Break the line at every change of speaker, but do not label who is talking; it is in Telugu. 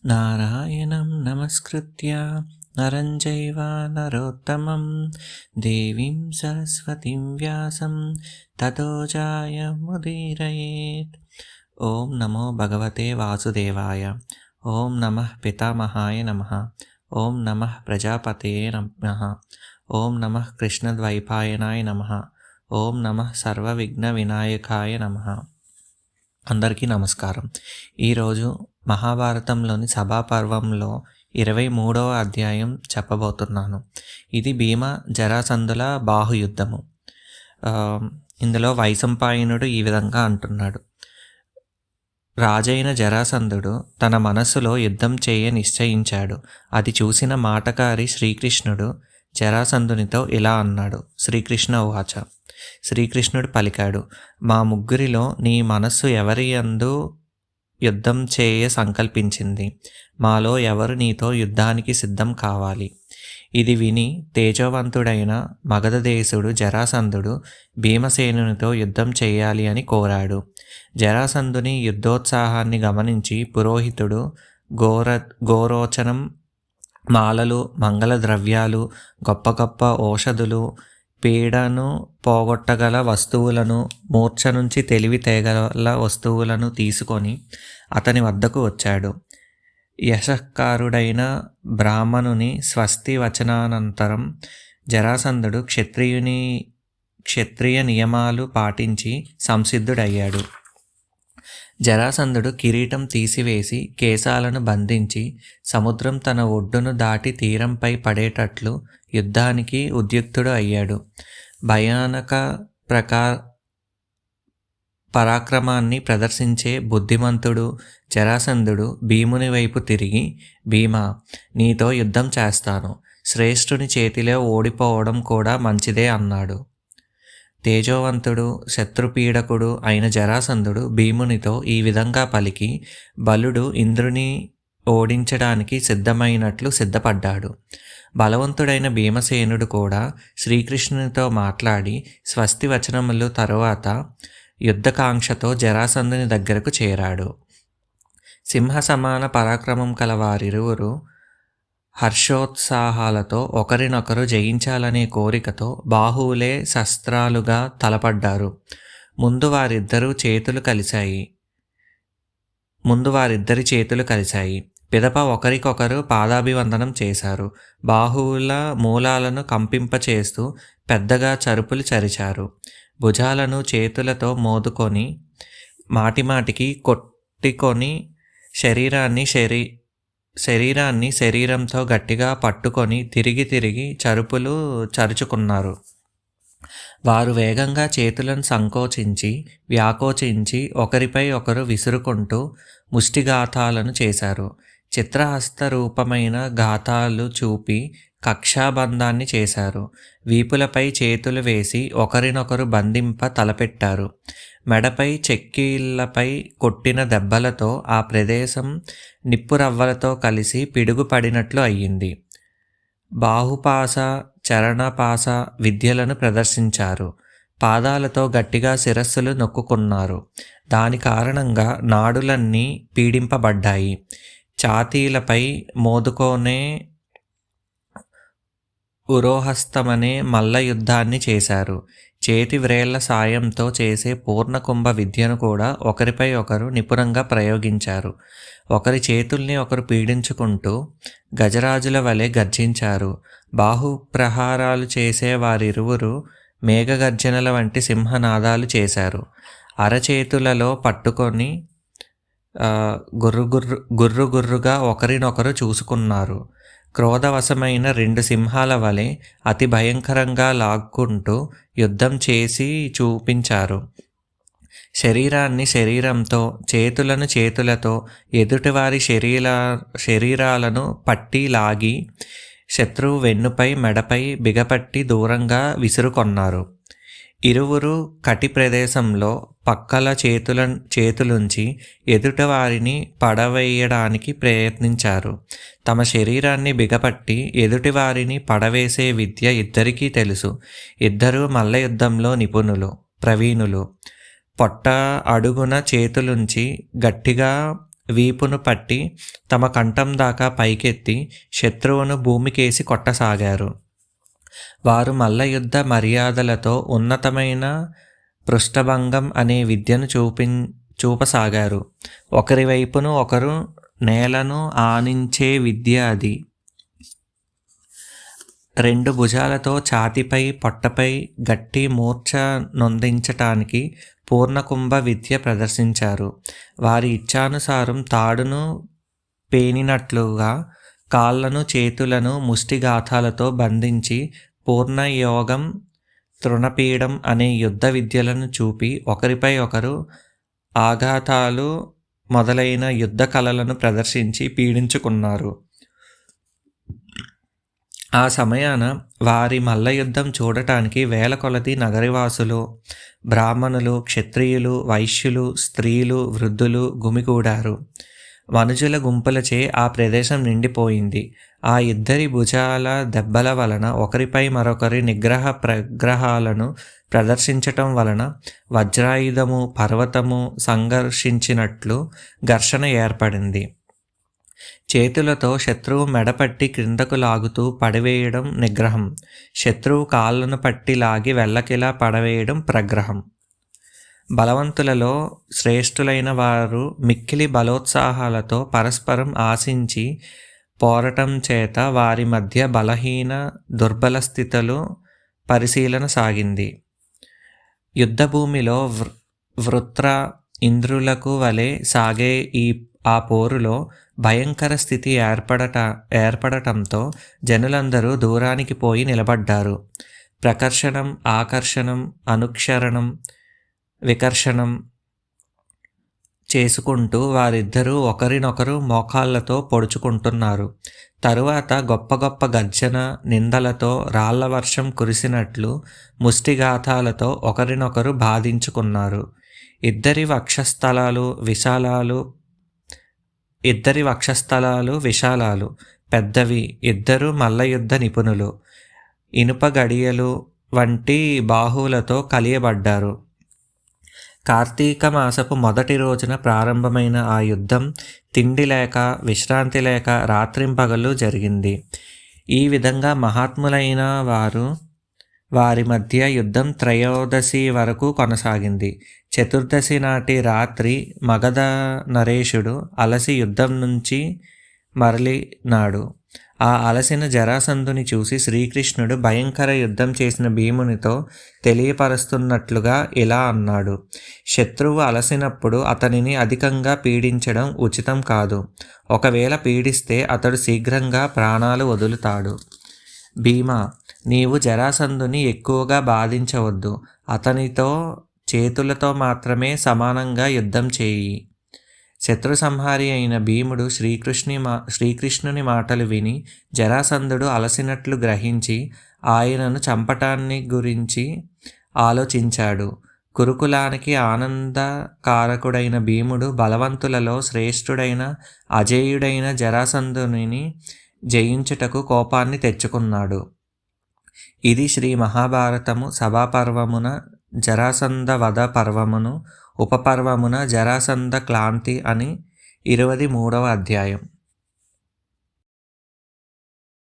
నారాయణం నమస్కృత్య నరం చైవ నరోత్తమం దేవీం సరస్వతిం వ్యాసం తతో జయముదీరయేత్. ఓం నమో భగవతే వాసుదేవాయ. ఓం నమః పితామహాయ నమః. ఓం నమః ప్రజాపతయే నమః. ఓం నమః కృష్ణద్వైపాయనాయ నమః. ఓం నమః సర్వవిఘ్న వినాయకాయ నమః. అందరికీ నమస్కారం. ఈరోజు మహాభారతంలోని సభాపర్వంలో 23వ అధ్యాయం చెప్పబోతున్నాను. ఇది భీమ జరాసంధుల బాహుయుద్ధము. ఇందులో వైశంపాయనుడు ఈ విధంగా అంటున్నాడు. రాజైన జరాసంధుడు తన మనస్సులో యుద్ధం చేయ నిశ్చయించాడు. అది చూసిన మాటకారి శ్రీకృష్ణుడు జరాసంధునితో ఇలా అన్నాడు. శ్రీకృష్ణ ఉవాచ. శ్రీకృష్ణుడు పలికాడు, మా ముగ్గురిలో నీ మనస్సు ఎవరి యందు యుద్ధం చేయ సంకల్పించింది? మాలో ఎవరు నీతో యుద్ధానికి సిద్ధం కావాలి? ఇది విని తేజవంతుడైన మగధదేశుడు జరాసంధుడు భీమసేనునితో యుద్ధం చేయాలి అని కోరాడు. జరాసంధుని యుద్ధోత్సాహాన్ని గమనించి పురోహితుడు గోరోచనం, మాలలు, మంగళ ద్రవ్యాలు, గొప్ప గొప్ప ఔషధులు, పీడను పోగొట్టగల వస్తువులను, మూర్ఛ నుంచి తెలివి తేగల వస్తువులను తీసుకొని అతని వద్దకు వచ్చాడు. యశకారుడైన బ్రాహ్మణుని స్వస్తి వచనానంతరం జరాసంధుడు క్షత్రియ నియమాలు పాటించి సంసిద్ధుడయ్యాడు. జరాసంధుడు కిరీటం తీసివేసి కేశాలను బంధించి సముద్రం తన ఒడ్డును దాటి తీరంపై పడేటట్లు యుద్ధానికి ఉద్యుక్తుడు అయ్యాడు. భయానక పరాక్రమాన్ని ప్రదర్శించే బుద్ధిమంతుడు జరాసంధుడు భీముని వైపు తిరిగి, భీమా, నీతో యుద్ధం చేస్తాను. శ్రేష్ఠుని చేతిలో ఓడిపోవడం కూడా మంచిదే అన్నాడు. తేజోవంతుడు శత్రుపీడకుడు అయిన జరాసంధుడు భీమునితో ఈ విధంగా పలికి బలుడు ఇంద్రుని ఓడించడానికి సిద్ధమైనట్లు సిద్ధపడ్డాడు. బలవంతుడైన భీమసేనుడు కూడా శ్రీకృష్ణునితో మాట్లాడి స్వస్తి వచనములు తరువాత యుద్ధకాంక్షతో జరాసంధుని దగ్గరకు చేరాడు. సింహ సమాన పరాక్రమం కల వారిరువురు హర్షోత్సాహాలతో ఒకరినొకరు జయించాలనే కోరికతో బాహువులే శస్త్రాలుగా తలపడ్డారు. ముందు వారిద్దరి చేతులు కలిశాయి. పిదప ఒకరికొకరు పాదాభివందనం చేశారు. బాహువుల మూలాలను కంపింపచేస్తూ పెద్దగా చరుపులు చరిచారు. భుజాలను చేతులతో మోదుకొని మాటిమాటికి కొట్టుకొని శరీరాన్ని శరీరంతో గట్టిగా పట్టుకొని తిరిగి తిరిగి చరుపులు చరుచుకున్నారు. వారు వేగంగా చేతులను సంకోచించి వ్యాకోచించి ఒకరిపై ఒకరు విసురుకుంటూ ముష్టిఘాతాలను చేశారు. చిత్రహస్త రూపమైన ఘాతాలు చూపి కక్షాబంధాన్ని చేశారు. వీపులపై చేతులు వేసి ఒకరినొకరు బంధింప తలపెట్టారు. మెడపై చెక్కీళ్లపై కొట్టిన దెబ్బలతో ఆ ప్రదేశం నిప్పురవ్వలతో కలిసి పిడుగుపడినట్లు అయ్యింది. బాహుపాస, చరణపాస విద్యలను ప్రదర్శించారు. పాదాలతో గట్టిగా శిరస్సులు నొక్కుకున్నారు. దాని కారణంగా నాడులన్నీ పీడింపబడ్డాయి. ఛాతీలపై మోదుకొనే ఉరోహస్తమనే మల్ల యుద్ధాన్ని చేశారు. చేతి వ్రేళ్ల సాయంతో చేసే పూర్ణకుంభ విద్యను కూడా ఒకరిపై ఒకరు నిపుణంగా ప్రయోగించారు. ఒకరి చేతుల్ని ఒకరు పీడించుకుంటూ గజరాజుల వలె గర్జించారు. బాహుప్రహారాలు చేసే వారిరువురు మేఘగర్జనల వంటి సింహనాదాలు చేశారు. అరచేతులలో పట్టుకొని గుర్రుగా ఒకరినొకరు చూసుకున్నారు. క్రోధవశమైన 2 సింహాల వలె అతి భయంకరంగా లాక్కుంటూ యుద్ధం చేసి చూపించారు. శరీరాన్ని శరీరంతో, చేతులను చేతులతో ఎదుటివారి శరీరాలను పట్టి లాగి శత్రువు వెన్నుపై, మెడపై బిగపట్టి దూరంగా విసురుకొన్నారు. ఇరువురు కటి ప్రదేశంలో పక్కల చేతులుంచి ఎదుటివారిని పడవేయడానికి ప్రయత్నించారు. తమ శరీరాన్ని బిగపట్టి ఎదుటివారిని పడవేసే విద్య ఇద్దరికీ తెలుసు. ఇద్దరూ మల్ల యుద్ధంలో ప్రవీణులు. పొట్ట అడుగున చేతులుంచి గట్టిగా వీపును పట్టి తమ కంఠం దాకా పైకెత్తి శత్రువును భూమికేసి కొట్టసాగారు. వారు మల్లయుద్ధ మర్యాదలతో ఉన్నతమైన పృష్ఠభంగం అనే విద్యను చూపసాగారు. ఒకరి వైపును ఒకరు నేలను ఆనించే విద్య అది. రెండు భుజాలతో ఛాతీపై పొట్టపై గట్టి మూర్ఛ నొందించటానికి పూర్ణకుంభ విద్య ప్రదర్శించారు. వారి ఇచ్ఛానుసారం తాడును పేనినట్లుగా కాళ్లను చేతులను ముష్టిఘాతాలతో బంధించి పూర్ణయోగం తృణపీడం అనే యుద్ధ విద్యలను చూపి ఒకరిపై ఒకరు ఆఘాతాలు మొదలైన యుద్ధ కళలను ప్రదర్శించి పీడించుకున్నారు. ఆ సమయాన వారి మల్లయుద్ధం చూడటానికి వేల కొలది నగరవాసులు, బ్రాహ్మణులు, క్షత్రియులు, వైశ్యులు, స్త్రీలు, వృద్ధులు గుమిగూడారు. మనుజుల గుంపులచే ఆ ప్రదేశం నిండిపోయింది. ఆ ఇద్దరి భుజాల దెబ్బల వలన ఒకరిపై మరొకరి నిగ్రహ ప్రగ్రహాలను ప్రదర్శించటం వలన వజ్రాయుధము పర్వతము సంఘర్షించినట్లు ఘర్షణ ఏర్పడింది. చేతులతో శత్రువు మెడపట్టి క్రిందకు లాగుతూ పడవేయడం నిగ్రహం, శత్రువు కాళ్ళను పట్టి లాగి వెళ్ళకిలా పడవేయడం ప్రగ్రహం. బలవంతులలో శ్రేష్ఠులైన వారు మిక్కిలి బలోత్సాహాలతో పరస్పరం ఆశించి పోరటం చేత వారి మధ్య బలహీన దుర్బల స్థితులు పరిశీలన సాగింది. యుద్ధభూమిలో వృత్ర ఇంద్రులకు వలె సాగే ఆ పోరులో భయంకర స్థితి ఏర్పడటంతో జనులందరూ దూరానికి పోయి నిలబడ్డారు. ప్రకర్షణం, ఆకర్షణం, అనుక్షరణం, వికర్షణం చేసుకుంటూ వారిద్దరూ ఒకరినొకరు మోకాళ్లతో పొడుచుకుంటున్నారు. తరువాత గొప్ప గొప్ప గర్జన, నిందలతో రాళ్ల వర్షం కురిసినట్లు ముష్టిఘాతాలతో ఒకరినొకరు బాధించుకున్నారు. ఇద్దరి వక్షస్థలాలు విశాలాలు, పెద్దవి. ఇద్దరు మల్లయుద్ధ నిపుణులు. ఇనుప గడియలు వంటి బాహువులతో కలియబడ్డారు. కార్తీక మాసపు మొదటి రోజున ప్రారంభమైన ఆ యుద్ధం తిండి లేక విశ్రాంతి లేక రాత్రింపగలు జరిగింది. ఈ విధంగా మహాత్ములైన వారి మధ్య యుద్ధం త్రయోదశి వరకు కొనసాగింది. చతుర్దశి నాటి రాత్రి మగధ నరేషుడు అలసి యుద్ధం నుంచి మరలినాడు. ఆ అలసిన జరాసంధుని చూసి శ్రీకృష్ణుడు భయంకర యుద్ధం చేసిన భీమునితో తెలియపరుస్తున్నట్లుగా ఇలా అన్నాడు: శత్రువు అలసినప్పుడు అతనిని అధికంగా పీడించడం ఉచితం కాదు. ఒకవేళ పీడిస్తే అతడు శీఘ్రంగా ప్రాణాలు వదులుతాడు. భీమా, నీవు జరాసంధుని ఎక్కువగా బాధించవద్దు. అతనితో చేతులతో మాత్రమే సమానంగా యుద్ధం చేయి. శత్రు సంహారి అయిన భీముడు శ్రీకృష్ణుని మాటలు విని జరాసంధుడు అలసినట్లు గ్రహించి ఆయనను చంపటాన్ని గురించి ఆలోచించాడు. కురుకులానికి ఆనందకారకుడైన భీముడు బలవంతులలో శ్రేష్ఠుడైన అజేయుడైన జరాసంధుని జయించుటకు కోపాన్ని తెచ్చుకున్నాడు. ఇది శ్రీ మహాభారతము సభాపర్వమున జరాసంధ వధ పర్వమును, ఉపపర్వమున జరాసంధ క్లాంతి అని 23వ అధ్యాయం.